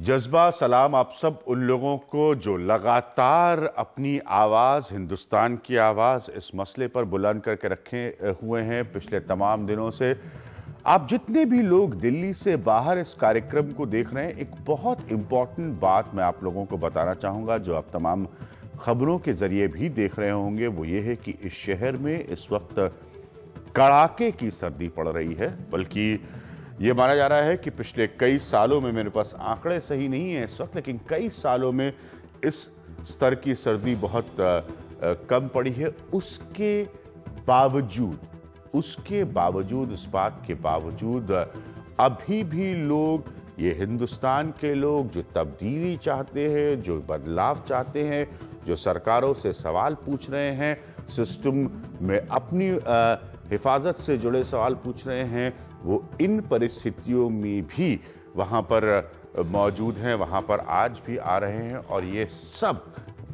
जज्बा सलाम आप सब उन लोगों को जो लगातार अपनी आवाज़, हिंदुस्तान की आवाज़ इस मसले पर बुलंद करके रखे हुए हैं पिछले तमाम दिनों से। आप जितने भी लोग दिल्ली से बाहर इस कार्यक्रम को देख रहे हैं, एक बहुत इंपॉर्टेंट बात मैं आप लोगों को बताना चाहूँगा जो आप तमाम खबरों के जरिए भी देख रहे होंगे, वो ये है कि इस शहर में इस वक्त कड़ाके की सर्दी पड़ रही है। बल्कि ये माना जा रहा है कि पिछले कई सालों में, मेरे पास आंकड़े सही नहीं है इस वक्त, लेकिन कई सालों में इस स्तर की सर्दी बहुत कम पड़ी है। उसके बावजूद इस बात के बावजूद अभी भी लोग, ये हिंदुस्तान के लोग जो तब्दीली चाहते हैं, जो बदलाव चाहते हैं, जो सरकारों से सवाल पूछ रहे हैं, सिस्टम में अपनी हिफाजत से जुड़े सवाल पूछ रहे हैं, वो इन परिस्थितियों में भी वहाँ पर मौजूद हैं, वहाँ पर आज भी आ रहे हैं। और ये सब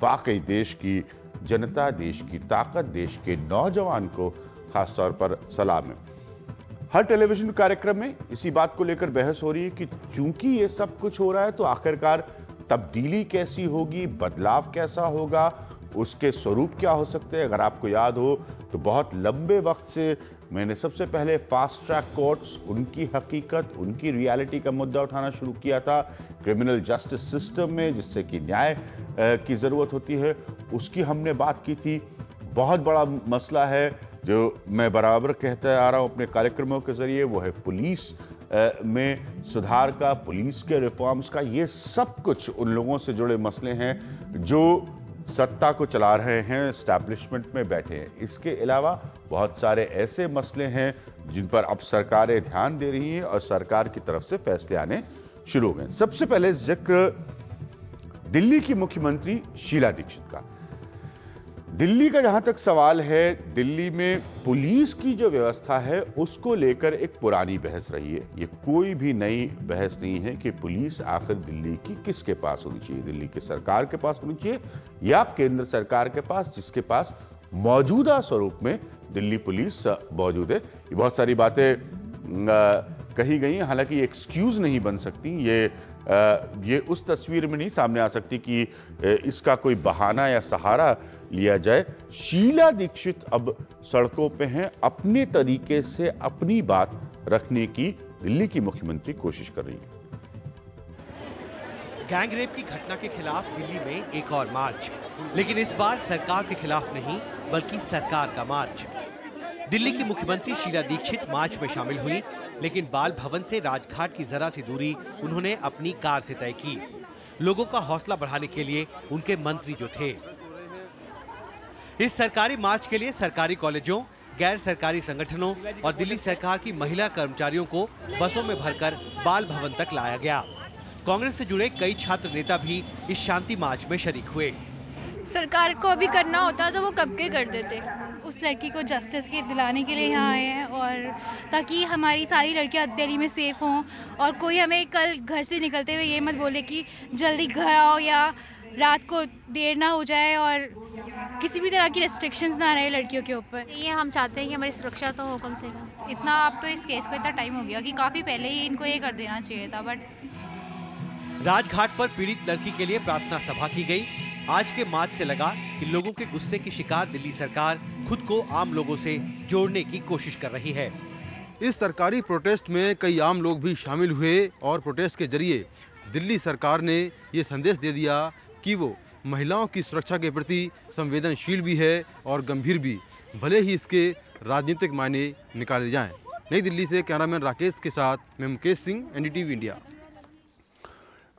वाकई देश की जनता, देश की ताकत, देश के नौजवान को खास तौर पर सलाम है। हर टेलीविजन कार्यक्रम में इसी बात को लेकर बहस हो रही है कि चूंकि ये सब कुछ हो रहा है तो आखिरकार तब्दीली कैसी होगी, बदलाव कैसा होगा, उसके स्वरूप क्या हो सकते हैं। अगर आपको याद हो तो बहुत लंबे वक्त से मैंने सबसे पहले फास्ट ट्रैक कोर्ट्स, उनकी हकीकत, उनकी रियलिटी का मुद्दा उठाना शुरू किया था। क्रिमिनल जस्टिस सिस्टम में जिससे कि न्याय की ज़रूरत होती है, उसकी हमने बात की थी। बहुत बड़ा मसला है जो मैं बराबर कहता आ रहा हूँ अपने कार्यक्रमों के जरिए, वो है पुलिस में सुधार का, पुलिस के रिफॉर्म्स का। ये सब कुछ उन लोगों से जुड़े मसले हैं जो सत्ता को चला रहे हैं, एस्टैब्लिशमेंट में बैठे हैं। इसके अलावा बहुत सारे ऐसे मसले हैं जिन पर अब सरकारें ध्यान दे रही हैं और सरकार की तरफ से फैसले आने शुरू हो गए। सबसे पहले जिक्र दिल्ली की मुख्यमंत्री शीला दीक्षित का। दिल्ली का जहां तक सवाल है, दिल्ली में पुलिस की जो व्यवस्था है उसको लेकर एक पुरानी बहस रही है। ये कोई भी नई बहस नहीं है कि पुलिस आखिर दिल्ली की किसके पास होनी चाहिए, दिल्ली की सरकार के पास होनी चाहिए या केंद्र सरकार के पास, जिसके पास मौजूदा स्वरूप में दिल्ली पुलिस मौजूद है। ये बहुत सारी बातें कही गई, हालांकि एक्सक्यूज नहीं बन सकती। ये उस तस्वीर में नहीं सामने आ सकती कि इसका कोई बहाना या सहारा लिया जाए। शीला दीक्षित अब सड़कों पे हैं, अपने तरीके से अपनी बात रखने की दिल्ली की मुख्यमंत्री कोशिश कर रही है। गैंगरेप की घटना के खिलाफ दिल्ली में एक और मार्च, लेकिन इस बार सरकार के खिलाफ नहीं बल्कि सरकार का मार्च। दिल्ली की मुख्यमंत्री शीला दीक्षित मार्च में शामिल हुई, लेकिन बाल भवन से राजघाट की जरा सी दूरी उन्होंने अपनी कार से तय की। लोगों का हौसला बढ़ाने के लिए उनके मंत्री जो थे। इस सरकारी मार्च के लिए सरकारी कॉलेजों, गैर सरकारी संगठनों और दिल्ली सरकार की महिला कर्मचारियों को बसों में भरकर बाल भवन तक लाया गया। कांग्रेस से जुड़े कई छात्र नेता भी इस शांति मार्च में शरीक हुए। सरकार को अभी करना होता तो वो कब के कर देते। उस लड़की को जस्टिस के दिलाने के लिए यहाँ आए हैं, और ताकि हमारी सारी लड़कियाँ दिल्ली में सेफ हों और कोई हमें कल घर से निकलते हुए ये मत बोले कि जल्दी घर आओ या रात को देर ना हो जाए, और किसी भी तरह की रेस्ट्रिक्शंस ना रहे लड़कियों के ऊपर। ये हम चाहते हैं कि हमारी सुरक्षा तो हो कम से कम। इतना अब तो इस केस को इतना टाइम हो गया कि काफ़ी पहले ही इनको ये कर देना चाहिए था। बट राजघाट पर पीड़ित लड़की के लिए प्रार्थना सभा की गई। आज के मार्च से लगा कि लोगों के गुस्से की शिकार दिल्ली सरकार खुद को आम लोगों से जोड़ने की कोशिश कर रही है। इस सरकारी प्रोटेस्ट में कई आम लोग भी शामिल हुए और प्रोटेस्ट के जरिए दिल्ली सरकार ने ये संदेश दे दिया कि वो महिलाओं की सुरक्षा के प्रति संवेदनशील भी है और गंभीर भी, भले ही इसके राजनीतिक मायने निकाले जाएं। नई दिल्ली से कैमरामैन राकेश के साथ मैं मुकेश सिंह, एनडीटीवी इंडिया।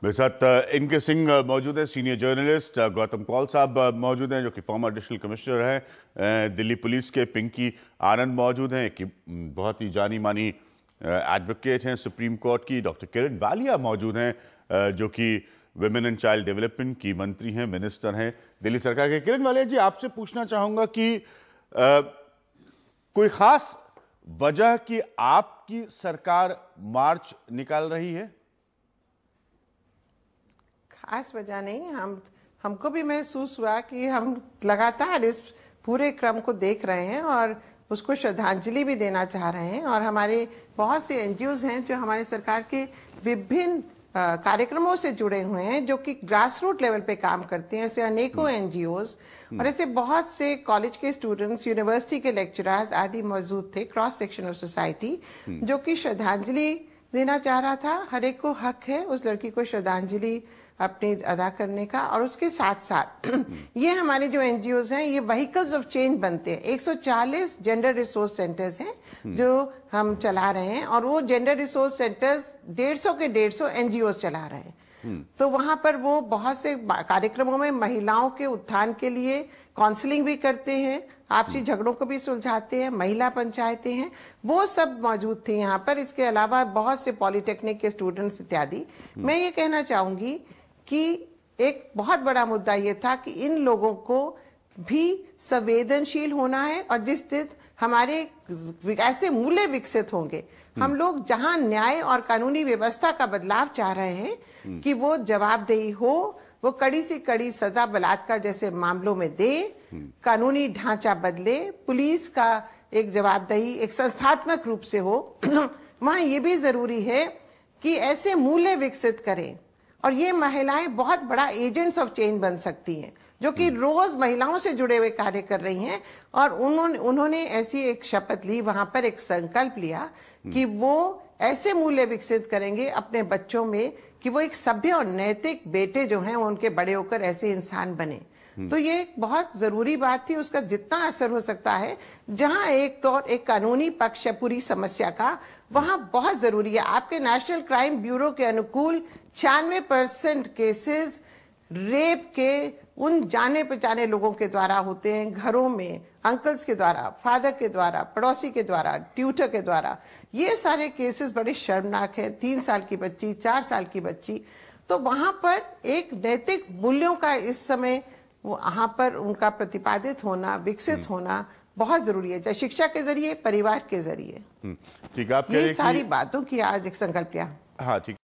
मेरे साथ इनके सिंह मौजूद है, सीनियर जर्नलिस्ट गौतम कौल साहब मौजूद हैं जो कि फॉर्मर एडिशनल कमिश्नर हैं दिल्ली पुलिस के, पिंकी आनंद मौजूद हैं कि बहुत ही जानी मानी एडवोकेट हैं सुप्रीम कोर्ट की, डॉक्टर किरण वालिया मौजूद हैं जो कि विमेन एंड चाइल्ड डेवलपमेंट की मंत्री हैं, मिनिस्टर हैं दिल्ली सरकार के। किरण वालिया जी, आपसे पूछना चाहूंगा कि कोई खास वजह कि आपकी सरकार मार्च निकाल रही है? खास वजह नहीं, हमको भी महसूस हुआ कि हम लगातार इस पूरे क्रम को देख रहे हैं और उसको श्रद्धांजलि भी देना चाह रहे हैं। और हमारे बहुत से एनजीओज हैं जो हमारे सरकार के विभिन्न कार्यक्रमों से जुड़े हुए हैं जो कि ग्रास रूट लेवल पे काम करते हैं। ऐसे अनेकों एनजीओज और ऐसे बहुत से कॉलेज के स्टूडेंट्स, यूनिवर्सिटी के लेक्चरर्स आदि मौजूद थे, क्रॉस सेक्शन ऑफ सोसाइटी, जो कि श्रद्धांजलि देना चाह रहा था। हर एक को हक है उस लड़की को श्रद्धांजलि अपनी अदा करने का। और उसके साथ साथ ये हमारे जो एनजीओज हैं ये व्हीकल्स ऑफ चेंज बनते हैं। 140 जेंडर रिसोर्स सेंटर्स हैं जो हम चला रहे हैं और वो जेंडर रिसोर्स सेंटर्स 150 के 150 एनजीओज चला रहे हैं। तो वहां पर वो बहुत से कार्यक्रमों में महिलाओं के उत्थान के लिए काउंसलिंग भी करते हैं, आपसी झगड़ों को भी सुलझाते हैं, महिला पंचायतें हैं, वो सब मौजूद थे यहाँ पर। इसके अलावा बहुत से पॉलिटेक्निक के स्टूडेंट्स इत्यादि। मैं ये कहना चाहूंगी कि एक बहुत बड़ा मुद्दा ये था कि इन लोगों को भी संवेदनशील होना है और जिस दिन हमारे ऐसे मूल्य विकसित होंगे, हम लोग जहां न्याय और कानूनी व्यवस्था का बदलाव चाह रहे हैं कि वो जवाबदेही हो, वो कड़ी से कड़ी सजा बलात्कार जैसे मामलों में दे, कानूनी ढांचा बदले, पुलिस का एक जवाबदेही एक संस्थात्मक रूप से हो। वहां ये भी जरूरी है कि ऐसे मूल्य विकसित करें और ये महिलाएं बहुत बड़ा एजेंट्स ऑफ चेंज बन सकती हैं जो कि रोज महिलाओं से जुड़े हुए कार्य कर रही हैं। और उन्होंने ऐसी एक शपथ ली, वहां पर एक संकल्प लिया कि वो ऐसे मूल्य विकसित करेंगे अपने बच्चों में कि वो एक सभ्य और नैतिक बेटे जो हैं उनके बड़े होकर ऐसे इंसान बने। तो ये बहुत जरूरी बात थी। उसका जितना असर हो सकता है, जहां एक कानूनी पक्ष है पूरी समस्या का, वहां बहुत जरूरी है। आपके नेशनल क्राइम ब्यूरो के अनुकूल 96% केसेस रेप के उन जाने पहचाने लोगों के द्वारा होते हैं, घरों में, अंकल्स के द्वारा, फादर के द्वारा, पड़ोसी के द्वारा, ट्यूटर के द्वारा। ये सारे केसेस बड़े शर्मनाक हैं। 3 साल की बच्ची, 4 साल की बच्ची। तो वहां पर एक नैतिक मूल्यों का इस समय वहां पर उनका प्रतिपादित होना, विकसित होना बहुत जरूरी है, चाहे शिक्षा के जरिए, परिवार के जरिए। ठीक है, आप ये सारी बातों की आज एक संकल्प लिया। हाँ ठीक।